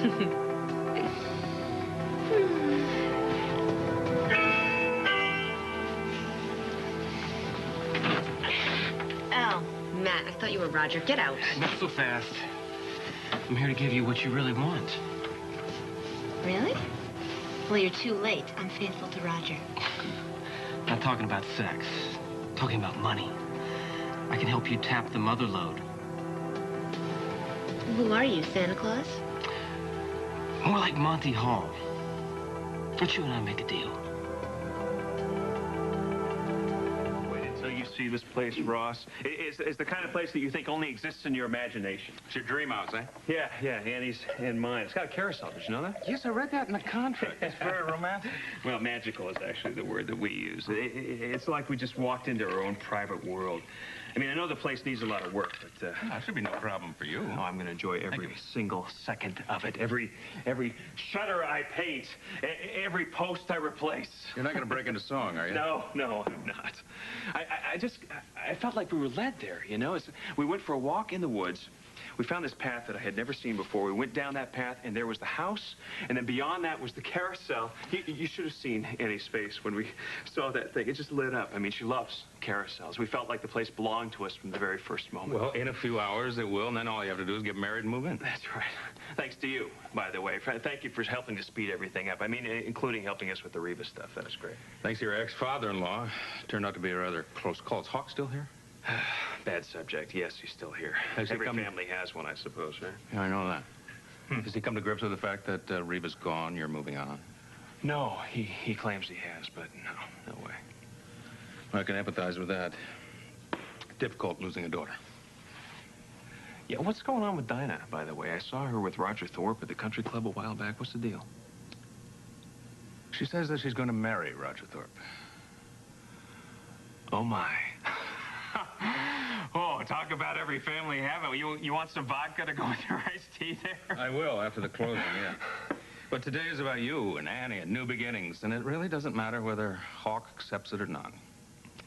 Oh, Matt, I thought you were Roger. Get out. Not so fast. I'm here to give you what you really want. Really? Well, you're too late. I'm faithful to Roger. Not talking about sex. Talking about money. I can help you tap the mother lode. Who are you, Santa Claus? More like Monty Hall. Don't you and I make a deal? Wait until you see this place, Ross. It's the kind of place that you think only exists in your imagination. It's your dream house, eh? Yeah, Annie's and mine. It's got a carousel. Did you know that? Yes, I read that in the contract. It's very romantic. Well, magical is actually the word that we use. It's like we just walked into our own private world. I mean, I know the place needs a lot of work, but... That should be no problem for you. Oh, I'm going to enjoy every single second of it. Every shutter I paint, every post I replace. You're not going to break into song, are you? No, I'm not. I felt like we were led there, you know? We went for a walk in the woods. We found this path that I had never seen before. We went down that path, and there was the house, and then beyond that was the carousel. You should have seen Annie's face when we saw that thing. It just lit up. I mean, she loves carousels. We felt like the place belonged to us from the very first moment. Well, in a few hours it will, and then all you have to do is get married and move in. That's right. Thanks to you, by the way. Thank you for helping to speed everything up. I mean, including helping us with the Reva stuff. That was great. Thanks to your ex-father-in-law. Turned out to be a rather close call. Is Hawk still here? Bad subject. Yes, he's still here. Every family has one, I suppose, right? Yeah, I know that. Has he come to grips with the fact that Reva's gone, you're moving on? No, he claims he has, but no way. Well, I can empathize with that. Difficult losing a daughter. Yeah, what's going on with Dinah, by the way? I saw her with Roger Thorpe at the country club a while back. What's the deal? She says that she's going to marry Roger Thorpe. Oh, my. Oh, talk about every family having. You want some vodka to go with your iced tea there? I will, after the closing, yeah. But today is about you and Annie and new beginnings, and it really doesn't matter whether Hawk accepts it or not.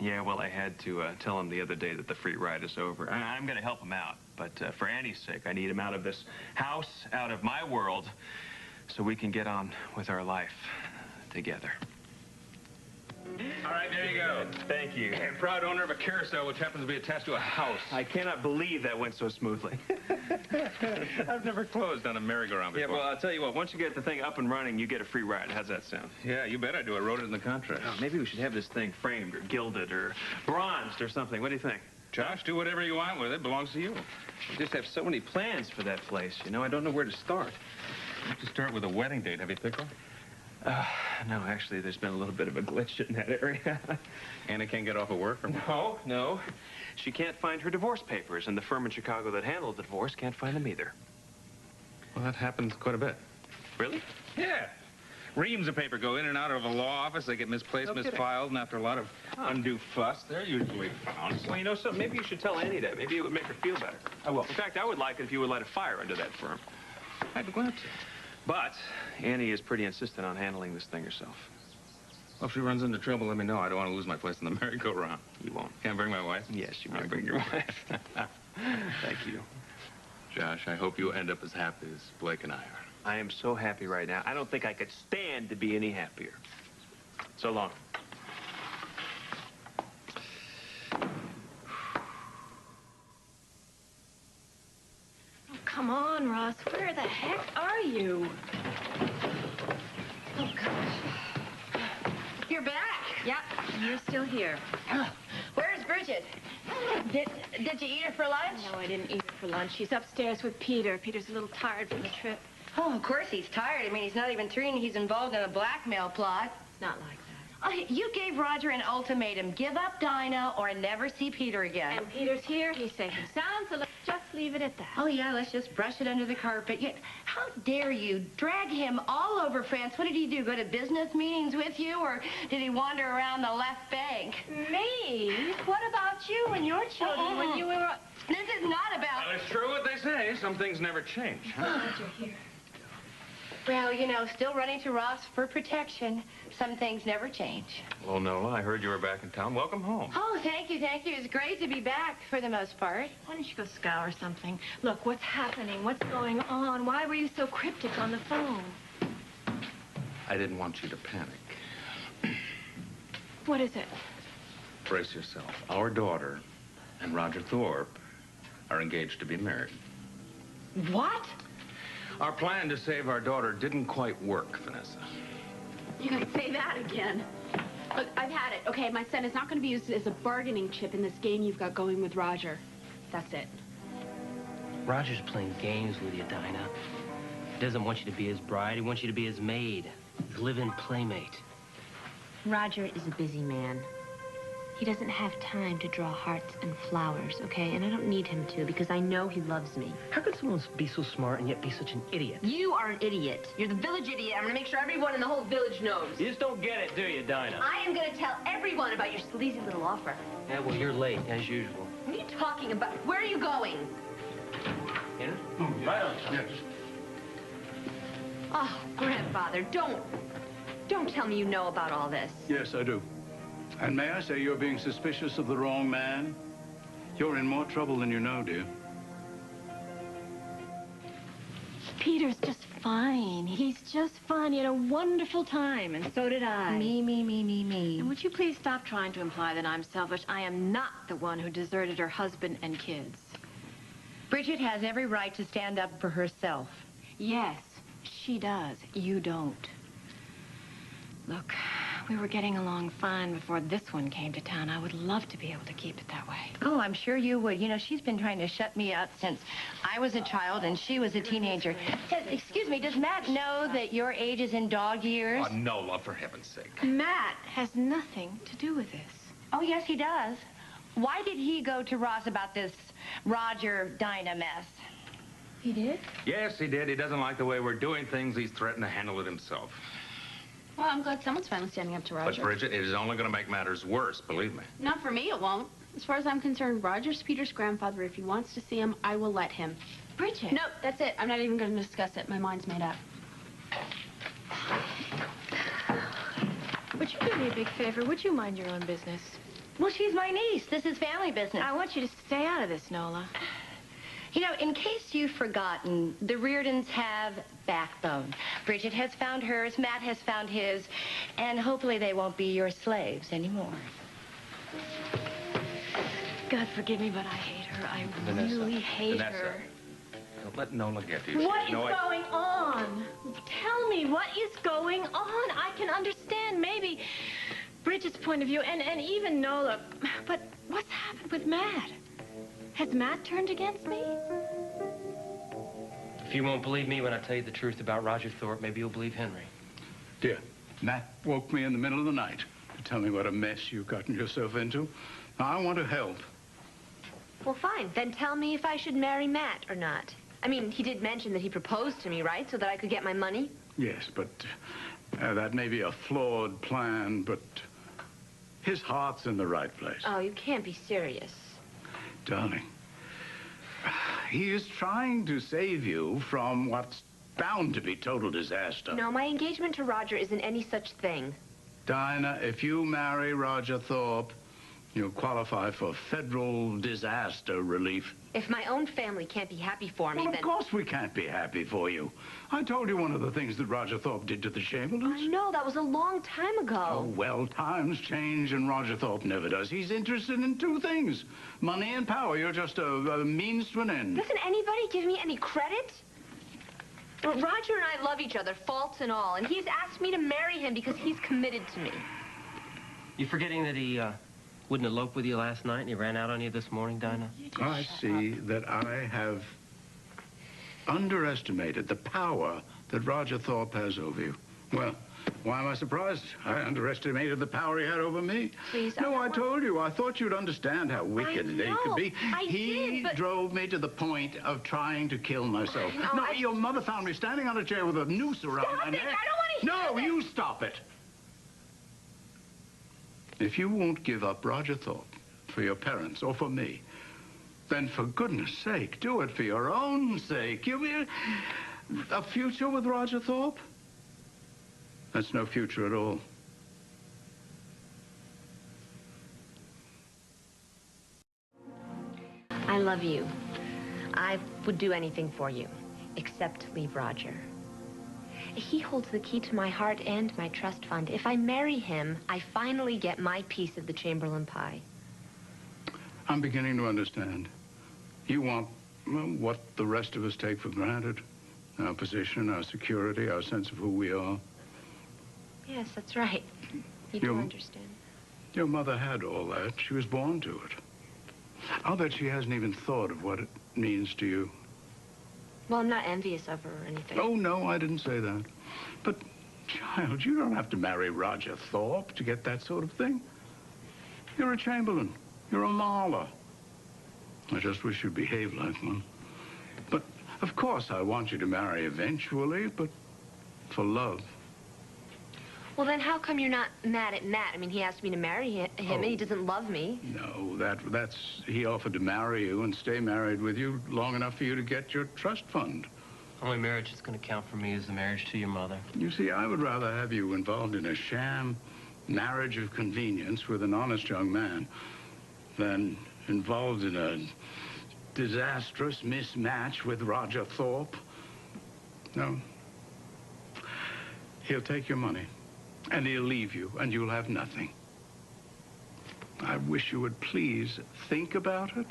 Yeah, well, I had to tell him the other day that the free ride is over. I'm going to help him out, but for Annie's sake, I need him out of this house, out of my world, so we can get on with our life together. All right, there you go. Thank you. And proud owner of a carousel, which happens to be attached to a house. I cannot believe that went so smoothly. I've never closed on a merry-go-round before. Yeah, well, I'll tell you what. Once you get the thing up and running, you get a free ride. How's that sound? Yeah, you bet I do. I wrote it in the contract. Oh, maybe we should have this thing framed or gilded or bronzed or something. What do you think? Josh, do whatever you want with it. It belongs to you. I just have so many plans for that place, you know. I don't know where to start. You have to start with a wedding date. Have you picked one? No, actually, there's been a little bit of a glitch in that area. Anna can't get off of work? Or... No. She can't find her divorce papers, and the firm in Chicago that handled the divorce can't find them either. Well, that happens quite a bit. Really? Yeah. Reams of paper go in and out of a law office. They get misplaced, misfiled, and after a lot of undue fuss, they're usually found. Well, you know something? Maybe you should tell Annie that. Maybe it would make her feel better. I will. In fact, I would like it if you would light a fire under that firm. I'd be glad to. But Annie is pretty insistent on handling this thing herself. Well, if she runs into trouble, let me know. I don't want to lose my place in the merry-go-round. You won't. Can't bring my wife? Yes, you may bring your wife. Thank you. Josh, I hope you end up as happy as Blake and I are. I am so happy right now. I don't think I could stand to be any happier. So long. Come on, Ross. Where the heck are you? Oh, gosh. You're back. Yep, you're still here. Where's Bridget? Did you eat her for lunch? No, I didn't eat her for lunch. She's upstairs with Peter. Peter's a little tired from the trip. Oh, of course he's tired. I mean, he's not even 3 and he's involved in a blackmail plot. Not like that. You gave Roger an ultimatum. Give up Dinah or never see Peter again. And Peter's here. He's safe and sound, so let's just leave it at that. Oh, yeah, let's just brush it under the carpet. How dare you drag him all over France? What did he do, go to business meetings with you, or did he wander around the left bank? Me? What about you and your children when you were... This is not about... Well, it's true what they say. Some things never change. Huh? Glad you're here. Well, you know, still running to Ross for protection. Some things never change. Well, Nola, I heard you were back in town. Welcome home. Oh, thank you, thank you. It's great to be back for the most part. Why don't you go scour something? Look, what's happening? What's going on? Why were you so cryptic on the phone? I didn't want you to panic. What is it? Brace yourself. Our daughter and Roger Thorpe are engaged to be married. What? Our plan to save our daughter didn't quite work, Vanessa. You gotta say that again. Look, I've had it, okay? My son is not gonna be used as a bargaining chip in this game you've got going with Roger. That's it. Roger's playing games with you, Dinah. He doesn't want you to be his bride. He wants you to be his maid, his live-in playmate. Roger is a busy man. He doesn't have time to draw hearts and flowers, okay? And I don't need him to because I know he loves me. How could someone be so smart and yet be such an idiot? You are an idiot. You're the village idiot. I'm gonna make sure everyone in the whole village knows. You just don't get it, do you, Dinah? I am gonna tell everyone about your sleazy little offer. Yeah, well, you're late, as usual. What are you talking about? Where are you going? Dinner? Right on time. Yes. Oh, grandfather, don't tell me you know about all this. Yes, I do. And may I say you're being suspicious of the wrong man? You're in more trouble than you know, dear. Peter's just fine. He's just fine. He had a wonderful time, and so did I. Me. And would you please stop trying to imply that I'm selfish? I am not the one who deserted her husband and kids. Bridget has every right to stand up for herself. Yes, she does. You don't. Look, we were getting along fine before this one came to town. I would love to be able to keep it that way. Oh, I'm sure you would. You know, she's been trying to shut me up since I was a child and she was a teenager. Excuse me, does Matt know that your age is in dog years? Oh, Nola, for heaven's sake. Matt has nothing to do with this. Oh, yes, he does. Why did he go to Ross about this Roger-Dinah mess? He did? Yes, he did. He doesn't like the way we're doing things. He's threatened to handle it himself. Well, I'm glad someone's finally standing up to But, Roger. Bridget, it is only going to make matters worse, believe me. Not for me, it won't. As far as I'm concerned, Roger's Peter's grandfather. If he wants to see him, I will let him. Bridget. No, that's it. I'm not even going to discuss it. My mind's made up. Would you do me a big favor? Would you mind your own business? Well, she's my niece. This is family business. I want you to stay out of this, Nola. You know, in case you've forgotten, the Reardons have backbone. Bridget has found hers, Matt has found his, and hopefully they won't be your slaves anymore. God forgive me, but I hate her. I Vanessa, really hate Vanessa, her. don't let Nola get to you. What is No, going on? Tell me, what is going on? I can understand maybe Bridget's point of view and even Nola, but what's happened with Matt? Has Matt turned against me? If you won't believe me when I tell you the truth about Roger Thorpe, maybe you'll believe Henry. Dear, Matt woke me in the middle of the night to tell me what a mess you've gotten yourself into. Now, I want to help. Well, fine. Then tell me if I should marry Matt or not. I mean, he did mention that he proposed to me, right? So that I could get my money? Yes, but that may be a flawed plan, but his heart's in the right place. Oh, you can't be serious. Darling, he is trying to save you from what's bound to be total disaster. No, my engagement to Roger isn't any such thing. Dinah, if you marry Roger Thorpe, you'll qualify for federal disaster relief. If my own family can't be happy for me, Well, then... of course we can't be happy for you. I told you one of the things that Roger Thorpe did to the Chamberlains. I know, that was a long time Oh, ago. well, times change, and Roger Thorpe never does. He's interested in two things, money and power. You're just a means to an end. Doesn't anybody give me any credit? Well, Roger and I love each other, faults and all, and he's asked me to marry him because he's committed to me. You forgetting that he wouldn't elope with you last night and he ran out on you this morning, Dinah? I see that I have underestimated the power that Roger Thorpe has over you. Well, why am I surprised? I underestimated the power he had over me. Please, No, I told you. I thought you'd understand how wicked they could be. I He did, but... drove me to the point of trying to kill myself. No, No, your mother found me standing on a chair with a noose around my Stop it! neck. I don't want to hear No, this. you stop it. If you won't give up Roger Thorpe for your parents or for me, then for goodness sake, do it for your own sake. A future with Roger Thorpe? That's no future at all. I love you. I would do anything for you, except leave Roger. He holds the key to my heart and my trust fund. If I marry him, I finally get my piece of the Chamberlain pie. I'm beginning to understand. You want, well, what the rest of us take for granted. Our position, our security, our sense of who we are. Yes, that's right. You do understand. Your mother had all that. She was born to it. I'll bet she hasn't even thought of what it means to you. Well, I'm not envious of her or anything. Oh, no, I didn't say that. But, child, you don't have to marry Roger Thorpe to get that sort of thing. You're a Chamberlain. You're a Marler. I just wish you'd behave like one. But, of course, I want you to marry eventually, but for love. Well, then how come you're not mad at Matt? I mean, he asked me to marry him, and he doesn't love me. No, that's... He offered to marry you and stay married with you long enough for you to get your trust fund. Only marriage that's going to count for me is the marriage to your mother. You see, I would rather have you involved in a sham marriage of convenience with an honest young man than involved in a disastrous mismatch with Roger Thorpe. No. He'll take your money. And he'll leave you, and you'll have nothing. I wish you would please think about it.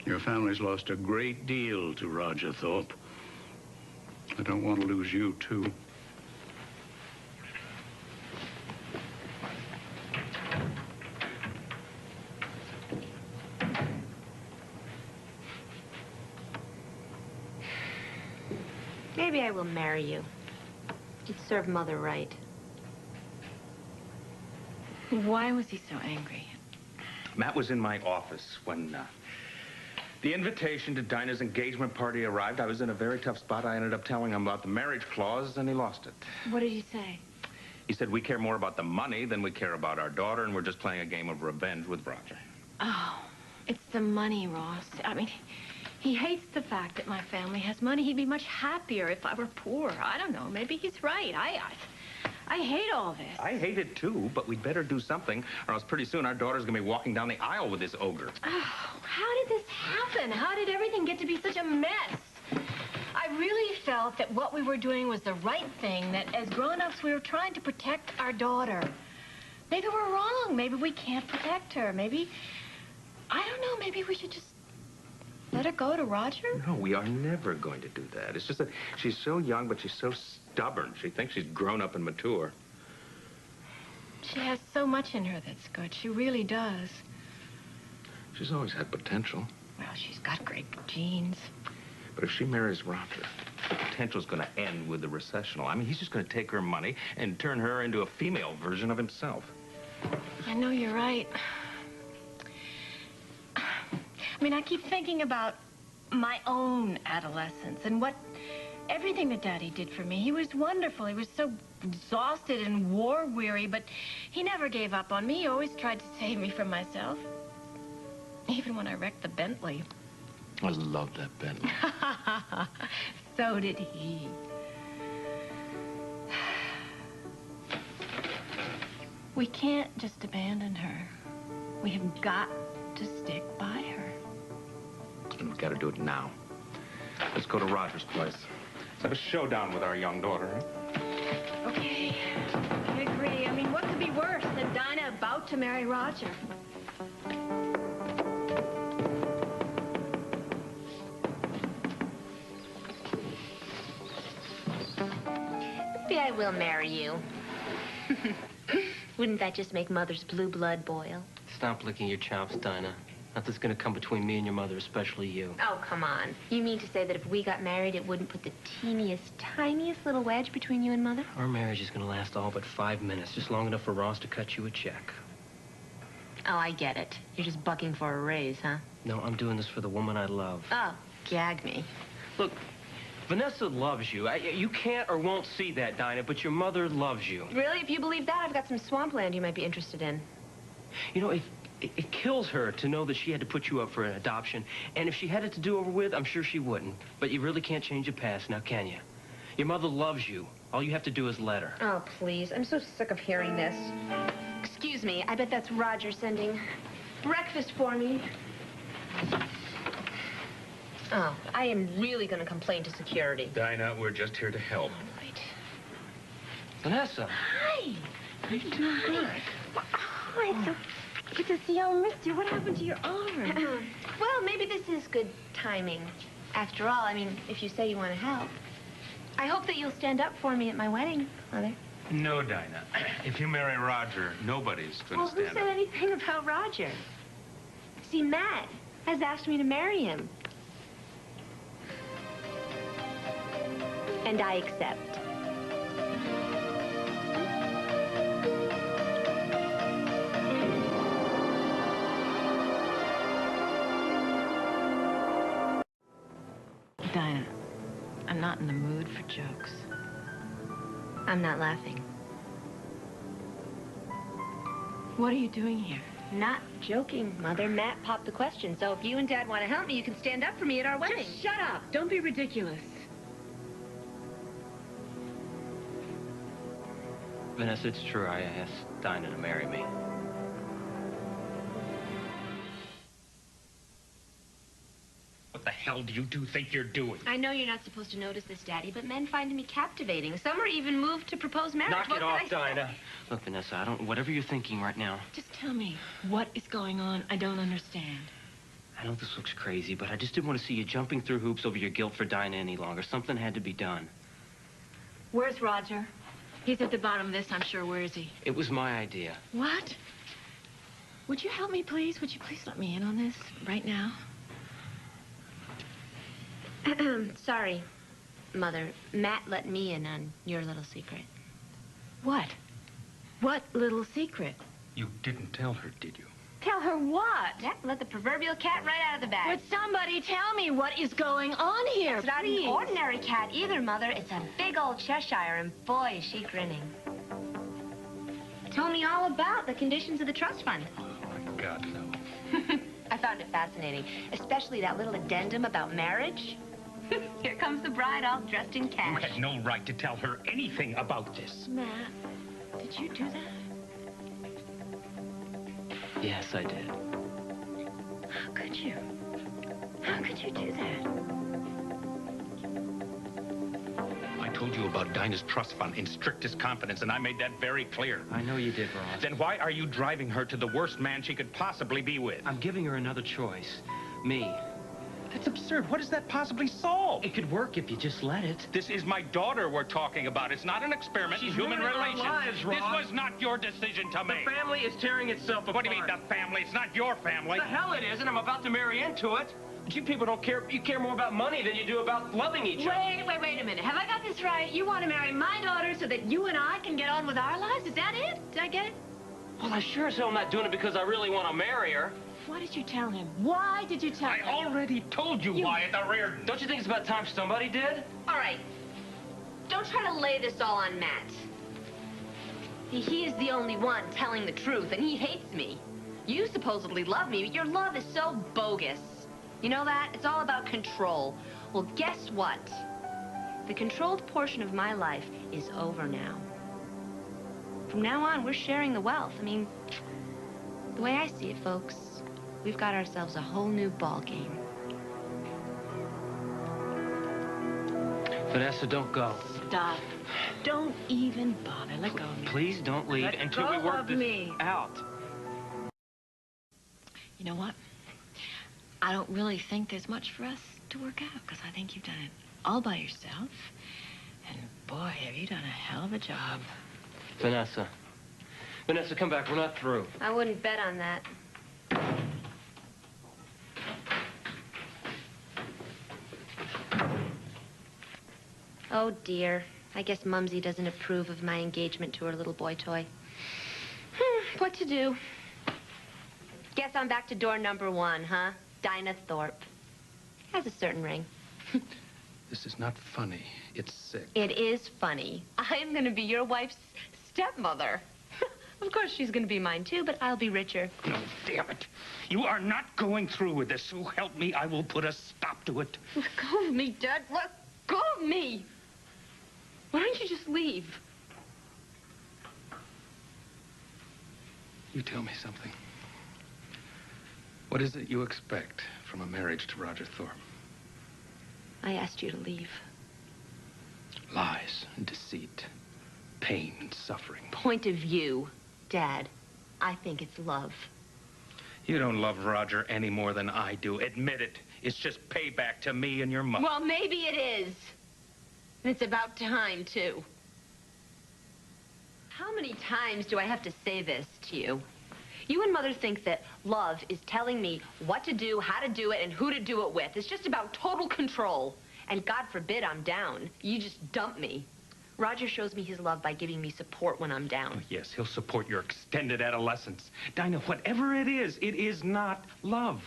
Your family's lost a great deal to Roger Thorpe. I don't want to lose you, too. Maybe I will marry you. You'd serve Mother right. Why was he so angry? Matt was in my office when the invitation to Dinah's engagement party arrived. I was in a very tough spot. I ended up telling him about the marriage clause, and he lost it. What did he say? He said we care more about the money than we care about our daughter, and we're just playing a game of revenge with Roger. Oh, it's the money, Ross. I mean, he hates the fact that my family has money. He'd be much happier if I were poor. I don't know. Maybe he's right. I hate all this. I hate it, too, but we'd better do something, or else pretty soon our daughter's going to be walking down the aisle with this ogre. Oh, how did this happen? How did everything get to be such a mess? I really felt that what we were doing was the right thing, that as grown-ups we were trying to protect our daughter. Maybe we're wrong. Maybe we can't protect her. Maybe, I don't know, maybe we should just let her go to Roger? No, we are never going to do that. It's just that she's so young, but she's so stubborn. She thinks she's grown up and mature. She has so much in her that's good. She really does. She's always had potential. Well, she's got great genes. But if she marries Roger, the potential's going to end with the recessional. I mean, he's just going to take her money and turn her into a female version of himself. I know you're right. I mean, I keep thinking about my own adolescence and everything that Daddy did for me. He was wonderful. He was so exhausted and war-weary, but he never gave up on me. He always tried to save me from myself. Even when I wrecked the Bentley. I love that Bentley. So did he. We can't just abandon her. We have got to stick by her. And we've got to do it now. Let's go to Roger's place. Let's have a showdown with our young daughter, huh? Okay, I agree. I mean, what could be worse than Dinah about to marry Roger? Maybe I will marry you. Wouldn't that just make Mother's blue blood boil? Stop licking your chops, Dinah. Nothing's gonna come between me and your mother, especially you. Oh, come on. You mean to say that if we got married, it wouldn't put the teeniest, tiniest little wedge between you and Mother? Our marriage is gonna last all but 5 minutes, just long enough for Ross to cut you a check. Oh, I get it. You're just bucking for a raise, huh? No, I'm doing this for the woman I love. Oh, gag me. Look, Vanessa loves you. You can't or won't see that, Dinah, but your mother loves you. Really? If you believe that, I've got some swampland you might be interested in. You know, It kills her to know that she had to put you up for an adoption. And if she had it to do over with, I'm sure she wouldn't. But you really can't change the past now, can you? Your mother loves you. All you have to do is let her. Oh, please. I'm so sick of hearing this. Excuse me. I bet that's Roger sending breakfast for me. Oh, I am really going to complain to security. Dinah, we're just here to help. All right. Vanessa. Hi. How you doing? Good. Oh, it's so good to see you. I missed you. What happened to your arm? Well, maybe this is good timing. After all, I mean, if you say you want to help. I hope that you'll stand up for me at my wedding, Mother. No, Dinah. If you marry Roger, nobody's going Well, to who stand said up. anything about Roger? See, Matt has asked me to marry him. And I accept. Dinah, I'm not in the mood for jokes. I'm not laughing. What are you doing here? Not joking, Mother. Matt popped the question. So if you and Dad want to help me, you can stand up for me at our wedding. Just shut up. Don't be ridiculous. Vanessa, it's true. I asked Dinah to marry me. What the hell do you think you're doing? I know you're not supposed to notice this, Daddy, but men find me captivating. Some are even moved to propose marriage. Knock What it can off, I say? Dinah. Look, Vanessa, whatever you're thinking right now, Just tell me, what is going on? I don't understand. I know this looks crazy, but I just didn't want to see you jumping through hoops over your guilt for Dinah any longer. Something had to be done. Where's Roger? He's at the bottom of this, I'm sure. Where is he? It was my idea. What? Would you help me, please? Would you please let me in on this right now? Sorry, Mother. Matt let me in on your little secret. What? What little secret? You didn't tell her, did you? Tell her what? That let the proverbial cat right out of the bag. Would somebody tell me what is going on here, It's not please? an ordinary cat either, Mother. It's a big old Cheshire, and boy, is she grinning. Told me all about the conditions of the trust fund. Oh, my God, no. I found it fascinating, especially that little addendum about marriage. Here comes the bride all dressed in You cash. had no right to tell her anything about this. Matt, did you do that? Yes, I did. How could you? How could you do that? I told you about Dinah's trust fund in strictest confidence, and I made that very clear. I know you did, Ross. Then why are you driving her to the worst man she could possibly be with? I'm giving her another choice. Me. That's absurd. What does that possibly solve? It could work if you just let it. This is my daughter we're talking about. It's not an experiment in She's human ruining our relations. lives, This Ross. was not your decision to The make. family is tearing itself apart. What do you mean, the family? It's not your family. The hell it is, and I'm about to marry into it. But you people don't care. You care more about money than you do about loving each other. Wait a minute. Have I got this right? You want to marry my daughter so that you and I can get on with our lives? Is that it? Did I get it? Well, I sure as hell am not doing it because I really want to marry her. Why did you tell him? Why did you tell I him? already told you why at the rear. Don't you think it's about time somebody did? All right. Don't try to lay this all on Matt. He is the only one telling the truth, and he hates me. You supposedly love me, but your love is so bogus. You know that? It's all about control. Well, guess what? The controlled portion of my life is over now. From now on, we're sharing the wealth. I mean, the way I see it, folks, we've got ourselves a whole new ball game. Vanessa, don't go. Stop. Don't even bother. Let go of me. Please don't leave Let until we go work of this me. out. You know what? I don't really think there's much for us to work out, because I think you've done it all by yourself. And boy, have you done a hell of a job. Vanessa. Vanessa, come back. We're not through. I wouldn't bet on that. Oh, dear. I guess Mumsy doesn't approve of my engagement to her little boy toy. What to do? Guess I'm back to door number 1, huh? Dinah Thorpe. Has a certain ring. This is not funny. It's sick. It is funny. I am going to be your wife's stepmother. Of course she's going to be mine, too, but I'll be richer. No, damn it. You are not going through with this. So help me, I will put a stop to it. Let go of me, Dad. Let go of me. Why don't you just leave? You tell me something. What is it you expect from a marriage to Roger Thorpe? I asked you to leave. Lies and deceit, pain and suffering. Point of view, Dad. I think it's love. You don't love Roger any more than I do. Admit it. It's just payback to me and your mother. Well, maybe it is. And it's about time, too. How many times do I have to say this to you? You and Mother think that love is telling me what to do, how to do it, and who to do it with. It's just about total control. And God forbid I'm down. You just dump me. Roger shows me his love by giving me support when I'm down. Oh, yes, he'll support your extended adolescence. Dinah, whatever it is not love.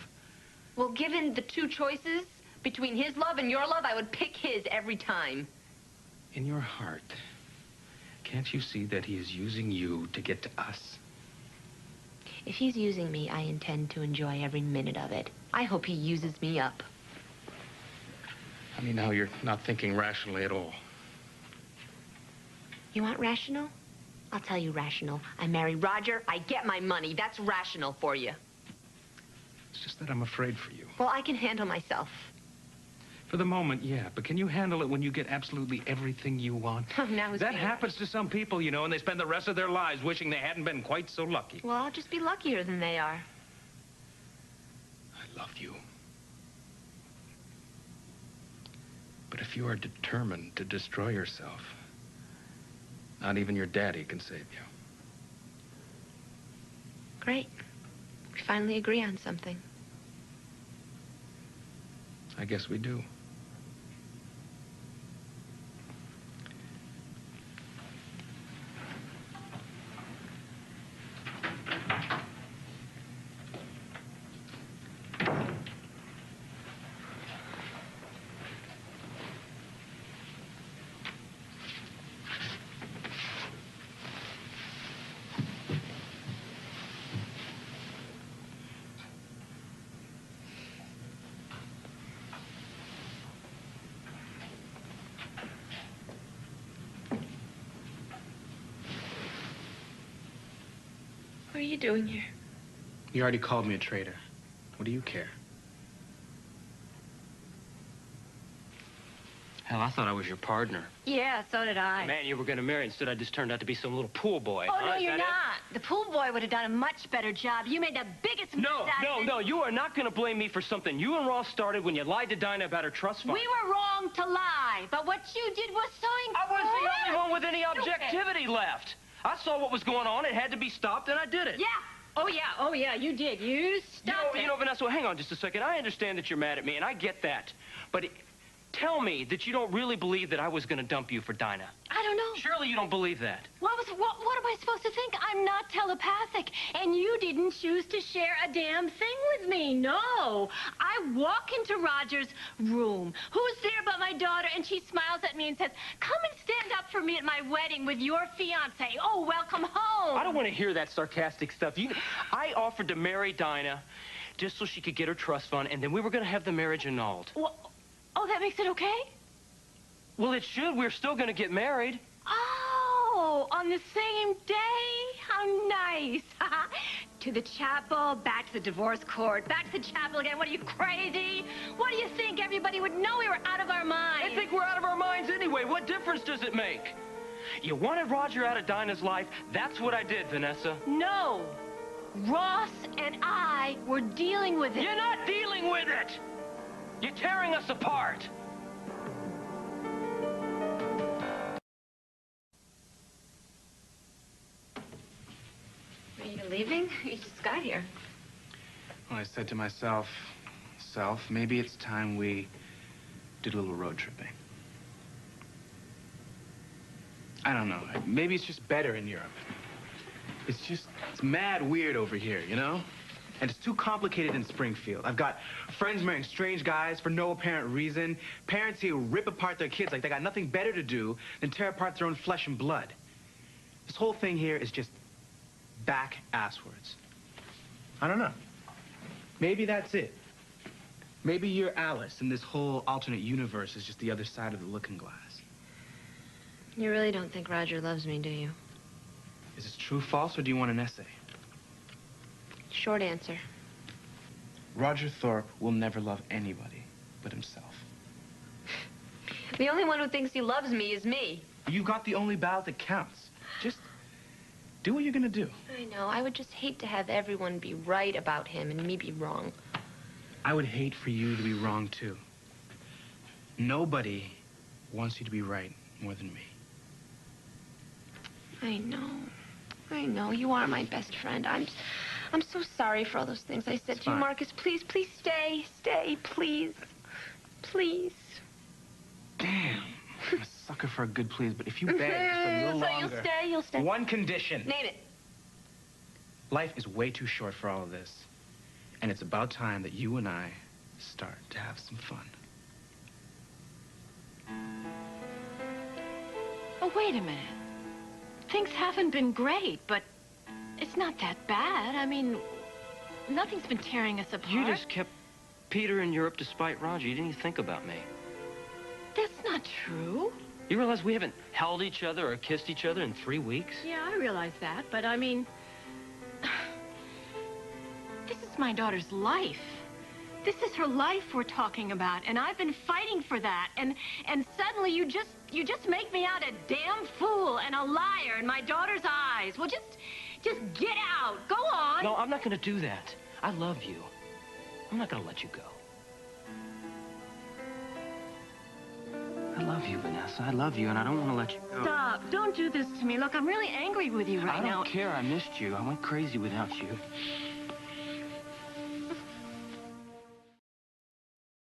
Well, given the two choices between his love and your love, I would pick his every time. In your heart, can't you see that he is using you to get to us? If he's using me, I intend to enjoy every minute of it. I hope he uses me up. Honey, now you're not thinking rationally at all. You want rational? I'll tell you rational. I marry Roger, I get my money. That's rational for you. It's just that I'm afraid for you. Well, I can handle myself. For the moment, yeah, but can you handle it when you get absolutely everything you want? Now That happens to some people, you know, and they spend the rest of their lives wishing they hadn't been quite so lucky. Well, I'll just be luckier than they are. I love you. But if you are determined to destroy yourself, not even your daddy can save you. Great. We finally agree on something. I guess we do. What are you doing here? You already called me a traitor. What do you care? Hell, I thought I was your partner. Yeah, so did I. Man, you were going to marry. Instead, I just turned out to be some little pool boy. Oh, Huh? no, Is you're that it? not. The pool boy would have done a much better job. You made the biggest No, mistake. no, you are not going to blame me for something you and Ross started when you lied to Dinah about her trust fund. We were wrong to lie, but what you did was so I was incredible. the only one with any objectivity left. I saw what was going on. It had to be stopped, and I did it. Yeah. Oh, yeah, you did. You stopped it. You know, Vanessa, well, hang on just a second. I understand that you're mad at me, and I get that. But tell me that you don't really believe that I was going to dump you for Dinah. I don't know. Surely you don't believe that. What am I supposed to think? I'm not telepathic, and you didn't choose to share a damn thing with me. No. I walk into Roger's room. Who's there but my daughter? And she smiles at me and says, "Come and stand up for me at my wedding with your fiancé. Oh, welcome home." I don't want to hear that sarcastic stuff. I offered to marry Dinah just so she could get her trust fund, and then we were going to have the marriage annulled. Well, oh, that makes it okay? Well, it should. We're still going to get married. Oh, on the same day? How nice. To the chapel, back to the divorce court, back to the chapel again. What are you, crazy? What do you think? Everybody would know we were out of our minds. I think we're out of our minds anyway. What difference does it make? You wanted Roger out of Dinah's life. That's what I did, Vanessa. No. Ross and I were dealing with it. You're not dealing with it. You're tearing us apart. Are you leaving? You just got here. Well, I said to myself, maybe it's time we did a little road tripping. I don't know. Maybe it's just better in Europe. It's mad weird over here, you know? And it's too complicated in Springfield. I've got friends marrying strange guys for no apparent reason. Parents here who rip apart their kids like they got nothing better to do than tear apart their own flesh and blood. This whole thing here is just back asswards. I don't know. Maybe that's it. Maybe you're Alice, and this whole alternate universe is just the other side of the looking glass. You really don't think Roger loves me, do you? Is this true, false, or do you want an essay? Short answer. Roger Thorpe will never love anybody but himself. The only one who thinks he loves me is me. You got the only ballot that counts. Just do what you're gonna do. I know. I would just hate to have everyone be right about him and me be wrong. I would hate for you to be wrong, too. Nobody wants you to be right more than me. I know. I know. You are my best friend. I'm so sorry for all those things I said It's to you, fine. Marcus. Please, please stay. Stay, please. Please. Damn. I'm a sucker for a good please, but if you beg just a little So longer... you'll stay? You'll stay? One condition. Name it. Life is way too short for all of this. And it's about time that you and I start to have some fun. Oh, wait a minute. Things haven't been great, but it's not that bad. I mean, nothing's been tearing us apart. You just kept Peter in Europe despite Roger. You didn't even think about me. That's not true. You realize we haven't held each other or kissed each other in 3 weeks? Yeah, I realize that, but I mean... This is my daughter's life. This is her life we're talking about, and I've been fighting for that, and suddenly you just make me out a damn fool and a liar in my daughter's eyes. Well, just get out. Go on. No, I'm not going to do that. I love you. I'm not going to let you go. I love you, Vanessa. I love you, and I don't want to let you go. Stop. Don't do this to me. Look, I'm really angry with you right I now. don't care. I missed you. I went crazy without you.